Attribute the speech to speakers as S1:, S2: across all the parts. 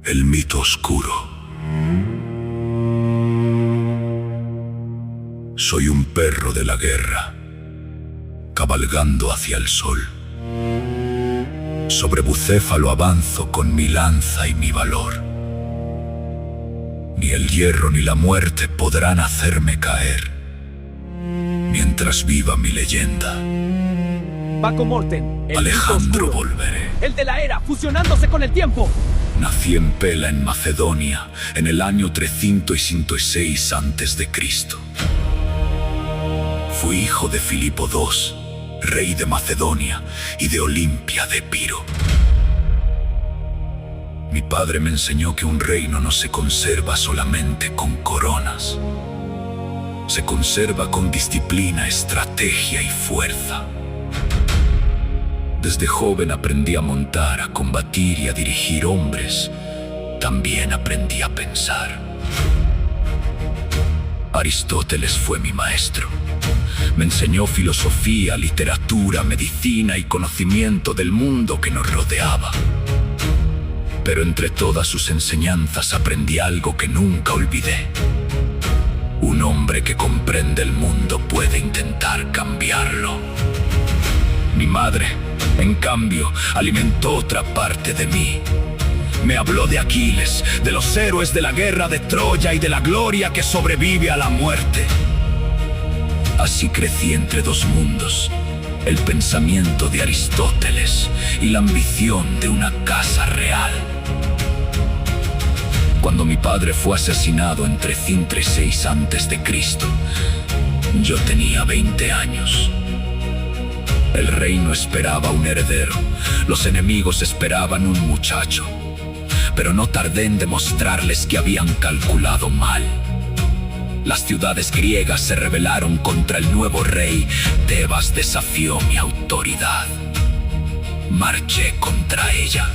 S1: El mito oscuro. Soy un perro de la guerra, cabalgando hacia el sol. Sobre Bucéfalo avanzo con mi lanza y mi valor. Ni el hierro ni la muerte podrán hacerme caer, mientras viva mi leyenda.
S2: Paco Morten, el
S1: Alejandro
S2: mito oscuro,
S1: volveré.
S2: el de la era, fusionándose con el tiempo.
S1: Nací en Pela, en Macedonia, en el año 306 a.C. Fui hijo de Filipo II, rey de Macedonia, y de Olimpia de Epiro. Mi padre me enseñó que un reino no se conserva solamente con coronas. Se conserva con disciplina, estrategia y fuerza. Desde joven aprendí a montar, a combatir y a dirigir hombres. También aprendí a pensar. Aristóteles fue mi maestro. Me enseñó filosofía, literatura, medicina y conocimiento del mundo que nos rodeaba. Pero entre todas sus enseñanzas aprendí algo que nunca olvidé. Un hombre que comprende el mundo puede intentar cambiarlo. Mi madre, en cambio, alimentó otra parte de mí. Me habló de Aquiles, de los héroes de la guerra de Troya y de la gloria que sobrevive a la muerte. Así crecí entre dos mundos, el pensamiento de Aristóteles y la ambición de una casa real. Cuando mi padre fue asesinado en 306 a.C., yo tenía 20 años. El reino esperaba un heredero, los enemigos esperaban un muchacho. Pero no tardé en demostrarles que habían calculado mal. Las ciudades griegas se rebelaron contra el nuevo rey. Tebas desafió mi autoridad. Marché contra ella.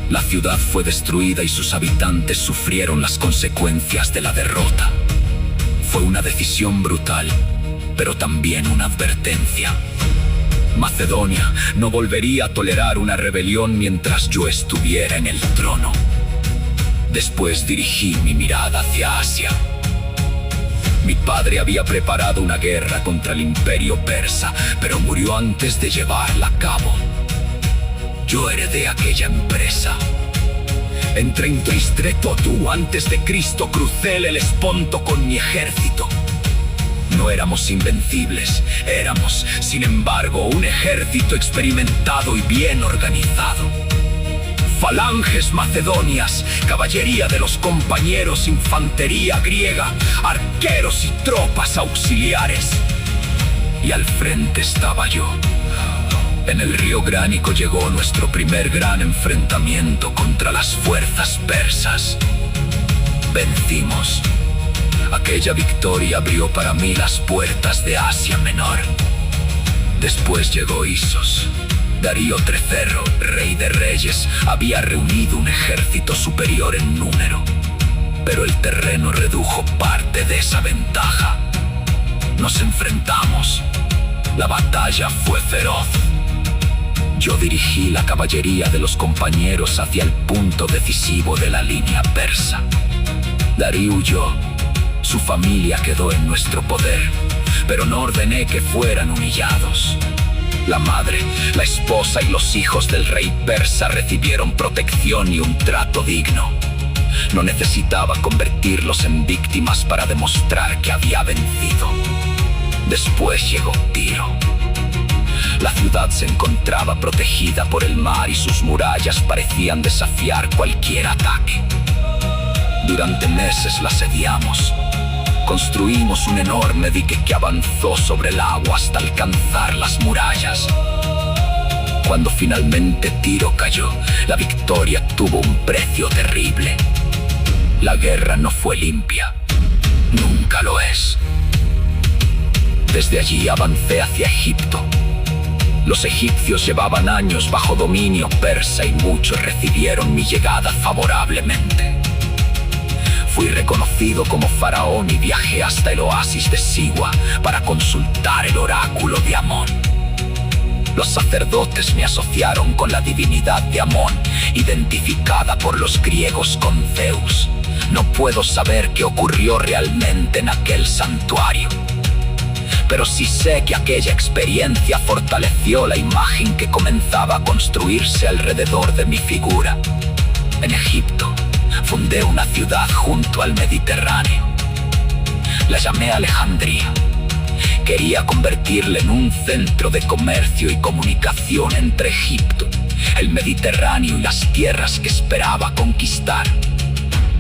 S1: La ciudad fue destruida y sus habitantes sufrieron las consecuencias de la derrota. Fue una decisión brutal, pero también una advertencia. Macedonia no volvería a tolerar una rebelión mientras yo estuviera en el trono. Después dirigí mi mirada hacia Asia. Mi padre había preparado una guerra contra el imperio persa, pero murió antes de llevarla a cabo. Yo heredé aquella empresa. Entré en Tristreto tú antes de Cristo, crucé el Helesponto con mi ejército. No éramos invencibles, éramos, sin embargo, un ejército experimentado y bien organizado. Falanges macedonias, caballería de los compañeros, infantería griega, arqueros y tropas auxiliares. Y al frente estaba yo. En el río Gránico llegó nuestro primer gran enfrentamiento contra las fuerzas persas. Vencimos. Aquella victoria abrió para mí las puertas de Asia Menor. Después llegó Isos. Darío III, rey de reyes, había reunido un ejército superior en número. Pero el terreno redujo parte de esa ventaja. Nos enfrentamos. La batalla fue feroz. Yo dirigí la caballería de los compañeros hacia el punto decisivo de la línea persa. Darío huyó. Su familia quedó en nuestro poder, pero no ordené que fueran humillados. La madre, la esposa y los hijos del rey persa recibieron protección y un trato digno. No necesitaba convertirlos en víctimas para demostrar que había vencido. Después llegó Tiro. La ciudad se encontraba protegida por el mar y sus murallas parecían desafiar cualquier ataque. Durante meses la asediamos. Construimos un enorme dique que avanzó sobre el agua hasta alcanzar las murallas. Cuando finalmente Tiro cayó, la victoria tuvo un precio terrible. La guerra no fue limpia. Nunca lo es. Desde allí avancé hacia Egipto. Los egipcios llevaban años bajo dominio persa y muchos recibieron mi llegada favorablemente. Fui reconocido como faraón y viajé hasta el oasis de Siwa para consultar el oráculo de Amón. Los sacerdotes me asociaron con la divinidad de Amón, identificada por los griegos con Zeus. No puedo saber qué ocurrió realmente en aquel santuario, pero sí sé que aquella experiencia fortaleció la imagen que comenzaba a construirse alrededor de mi figura. En Egipto, fundé una ciudad junto al Mediterráneo. La llamé Alejandría. Quería convertirla en un centro de comercio y comunicación entre Egipto, el Mediterráneo y las tierras que esperaba conquistar.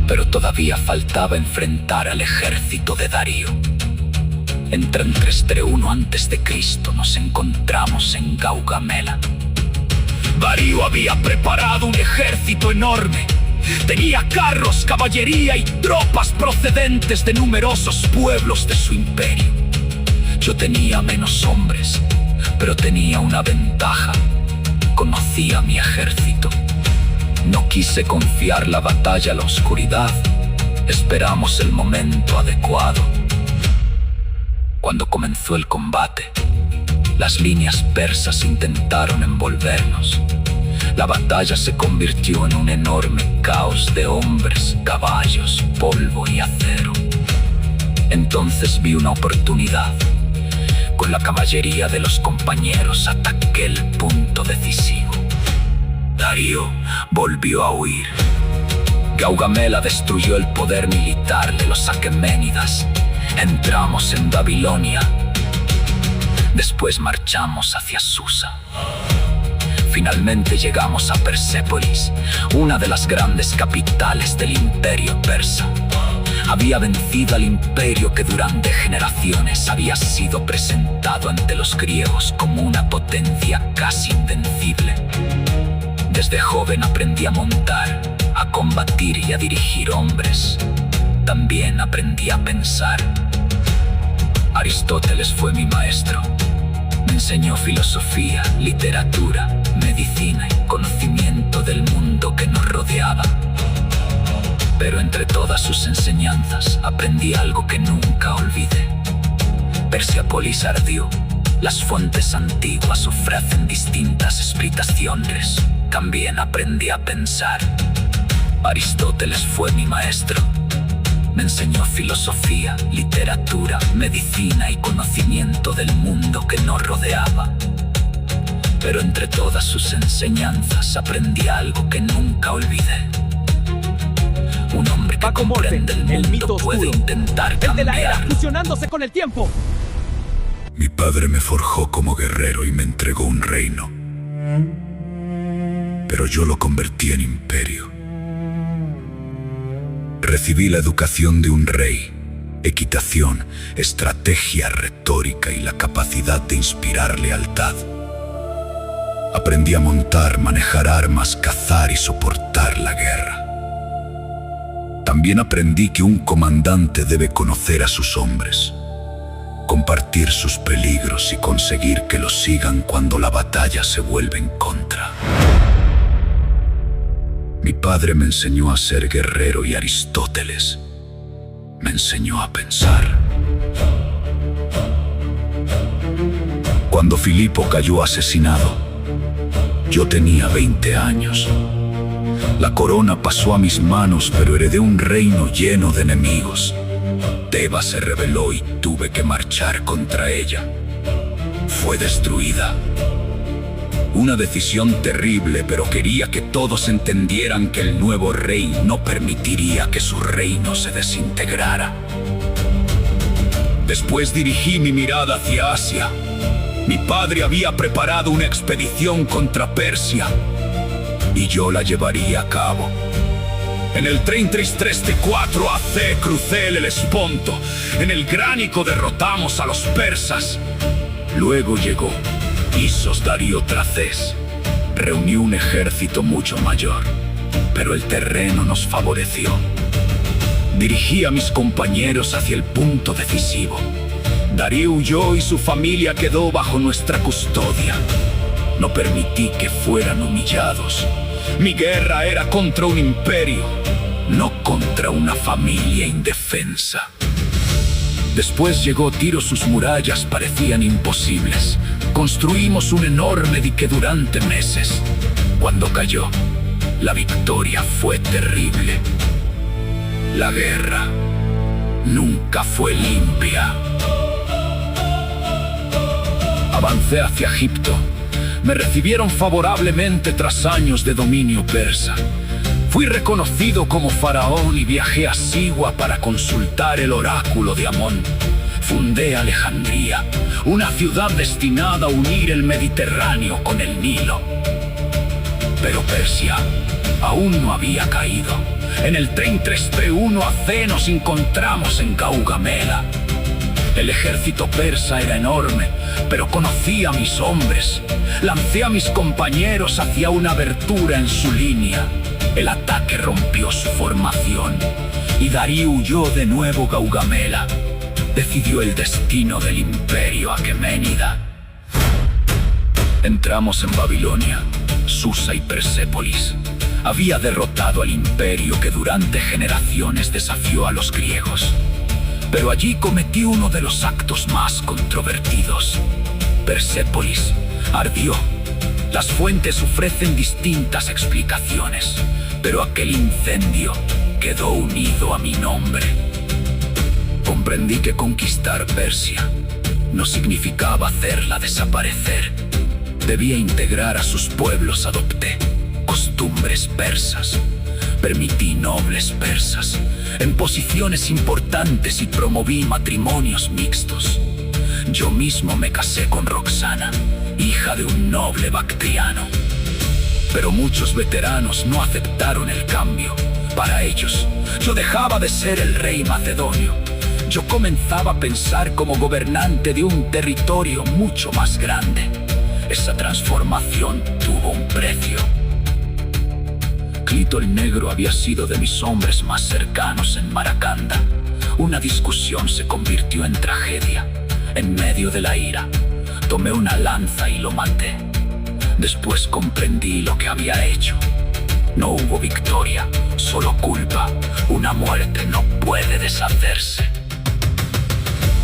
S1: Pero todavía faltaba enfrentar al ejército de Darío. En 331 a.C. nos encontramos en Gaugamela. Darío había preparado un ejército enorme. Tenía carros, caballería y tropas procedentes de numerosos pueblos de su imperio. Yo tenía menos hombres, pero tenía una ventaja. Conocía mi ejército. No quise confiar la batalla a la oscuridad. Esperamos el momento adecuado. Cuando comenzó el combate, las líneas persas intentaron envolvernos. La batalla se convirtió en un enorme caos de hombres, caballos, polvo y acero. Entonces vi una oportunidad. Con la caballería de los compañeros ataqué el punto decisivo. Darío volvió a huir. Gaugamela destruyó el poder militar de los aqueménidas. Entramos en Babilonia. Después marchamos hacia Susa. Finalmente llegamos a Persépolis, una de las grandes capitales del imperio persa. Había vencido al imperio que durante generaciones había sido presentado ante los griegos como una potencia casi invencible. Desde joven aprendí a montar, a combatir y a dirigir hombres. También aprendí a pensar. Aristóteles fue mi maestro. Me enseñó filosofía, literatura, medicina y conocimiento del mundo que nos rodeaba. Pero entre todas sus enseñanzas aprendí algo que nunca olvidé. Persépolis ardió. Las fuentes antiguas ofrecen distintas explicaciones. También aprendí a pensar. Aristóteles fue mi maestro. Me enseñó filosofía, literatura, medicina y conocimiento del mundo que nos rodeaba. Pero entre todas sus enseñanzas aprendí algo que nunca olvidé. Un hombre que comprende el mundo puede intentar cambiar.
S2: El de la era, fusionándose con el tiempo.
S1: Mi padre me forjó como guerrero y me entregó un reino. Pero yo lo convertí en imperio. Recibí la educación de un rey, equitación, estrategia, retórica y la capacidad de inspirar lealtad. Aprendí a montar, manejar armas, cazar y soportar la guerra. También aprendí que un comandante debe conocer a sus hombres, compartir sus peligros y conseguir que los sigan cuando la batalla se vuelve en contra. Mi padre me enseñó a ser guerrero y Aristóteles me enseñó a pensar. Cuando Filipo cayó asesinado, yo tenía 20 años. La corona pasó a mis manos, pero heredé un reino lleno de enemigos. Tebas se rebeló y tuve que marchar contra ella. Fue destruida. Una decisión terrible, pero quería que todos entendieran que el nuevo rey no permitiría que su reino se desintegrara. Después dirigí mi mirada hacia Asia. Mi padre había preparado una expedición contra Persia y yo la llevaría a cabo. En el 33 AC crucé el Helesponto. En el Gránico derrotamos a los persas. Luego llegó Isos Darío Tracés. Reunió un ejército mucho mayor, pero el terreno nos favoreció. Dirigí a mis compañeros hacia el punto decisivo. Darío huyó y su familia quedó bajo nuestra custodia. No permití que fueran humillados. Mi guerra era contra un imperio, no contra una familia indefensa. Después llegó Tiro, sus murallas parecían imposibles, Construimos un enorme dique durante meses. Cuando cayó, la victoria fue terrible. La guerra nunca fue limpia. Avancé hacia Egipto. Me recibieron favorablemente tras años de dominio persa. Fui reconocido como faraón y viajé a Siwa para consultar el oráculo de Amón. Fundé Alejandría, una ciudad destinada a unir el Mediterráneo con el Nilo. Pero Persia aún no había caído. En el 3331 AC nos encontramos en Gaugamela. El ejército persa era enorme, pero conocía a mis hombres. Lancé a mis compañeros hacia una abertura en su línea. El ataque rompió su formación y Darío huyó de nuevo a Gaugamela. Decidió el destino del imperio aqueménida. Entramos en Babilonia. Susa y Persépolis había derrotado al imperio que durante generaciones desafió a los griegos. Pero allí cometí uno de los actos más controvertidos. Persépolis ardió. Las fuentes ofrecen distintas explicaciones, pero aquel incendio quedó unido a mi nombre. Comprendí que conquistar Persia no significaba hacerla desaparecer. Debía integrar a sus pueblos. Adopté costumbres persas. Permití nobles persas en posiciones importantes y promoví matrimonios mixtos. Yo mismo me casé con Roxana, hija de un noble bactriano. Pero muchos veteranos no aceptaron el cambio. Para ellos, yo dejaba de ser el rey macedonio. Yo comenzaba a pensar como gobernante de un territorio mucho más grande. Esa transformación tuvo un precio. Clito el Negro había sido de mis hombres más cercanos en Maracanda. Una discusión se convirtió en tragedia. En medio de la ira, tomé una lanza y lo maté. Después comprendí lo que había hecho. No hubo victoria, solo culpa. Una muerte no puede deshacerse.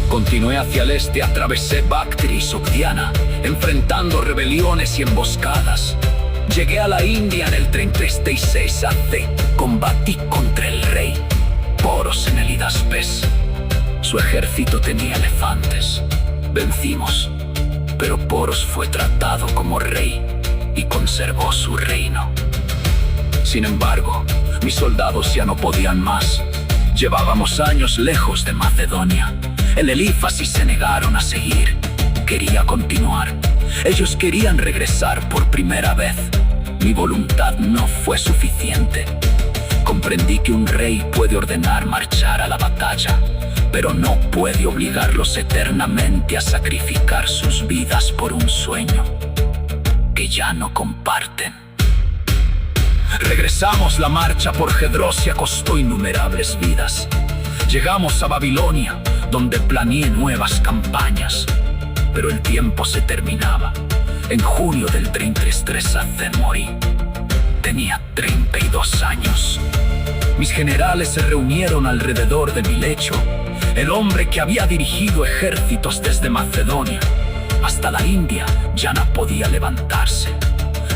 S1: Continué hacia el este, atravesé Bactria y Sogdiana, enfrentando rebeliones y emboscadas. Llegué a la India en el 36 AC. Combatí contra el rey Poros en el Hidaspes. Su ejército tenía elefantes. Vencimos, pero Poros fue tratado como rey y conservó su reino. Sin embargo, mis soldados ya no podían más. Llevábamos años lejos de Macedonia. En el Éfasis se negaron a seguir. Quería continuar. Ellos querían regresar por primera vez. Mi voluntad no fue suficiente. Comprendí que un rey puede ordenar marchar a la batalla, pero no puede obligarlos eternamente a sacrificar sus vidas por un sueño que ya no comparten. Regresamos. La marcha por Gedrosia costó innumerables vidas. Llegamos a Babilonia, donde planeé nuevas campañas. Pero el tiempo se terminaba. En junio del 33 AC morí. Tenía 32 años. Mis generales se reunieron alrededor de mi lecho. El hombre que había dirigido ejércitos desde Macedonia hasta la India ya no podía levantarse.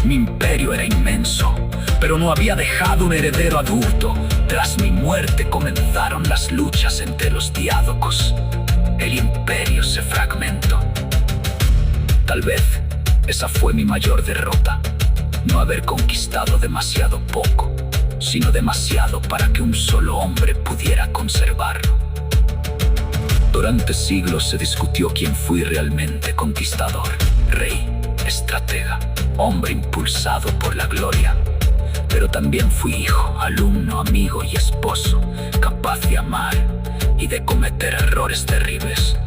S1: Mi imperio era inmenso, pero no había dejado un heredero adulto. Tras mi muerte comenzaron las luchas entre los diádocos. El imperio se fragmentó. Tal vez esa fue mi mayor derrota. No haber conquistado demasiado poco, sino demasiado para que un solo hombre pudiera conservarlo. Durante siglos se discutió quién fui realmente: conquistador, rey, estratega, hombre impulsado por la gloria. Pero también fui hijo, alumno, amigo y esposo, capaz de amar y de cometer errores terribles.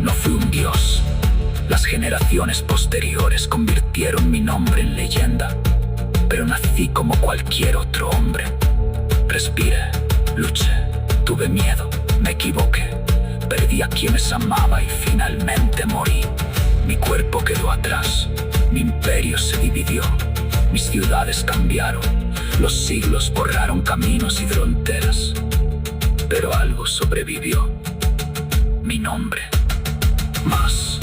S1: No fui un dios. Las generaciones posteriores convirtieron mi nombre en leyenda, pero nací como cualquier otro hombre. Respiré, luché, tuve miedo, me equivoqué, perdí a quienes amaba y finalmente morí. Mi cuerpo quedó atrás, mi imperio se dividió, mis ciudades cambiaron, los siglos borraron caminos y fronteras. Pero algo sobrevivió: mi nombre. Mas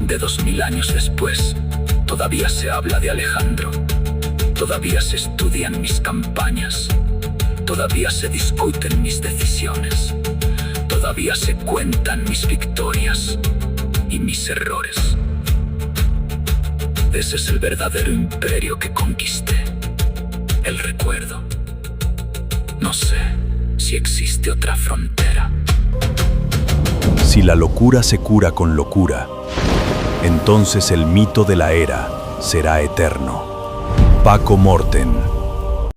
S1: de 2000 años después, todavía se habla de Alejandro. Todavía se estudian mis campañas. Todavía se discuten mis decisiones. Todavía se cuentan mis victorias y mis errores. Ese es el verdadero imperio que conquisté. El recuerdo. No sé si existe otra frontera.
S3: Si la locura se cura con locura, entonces el mito de la era será eterno. Paco Morten.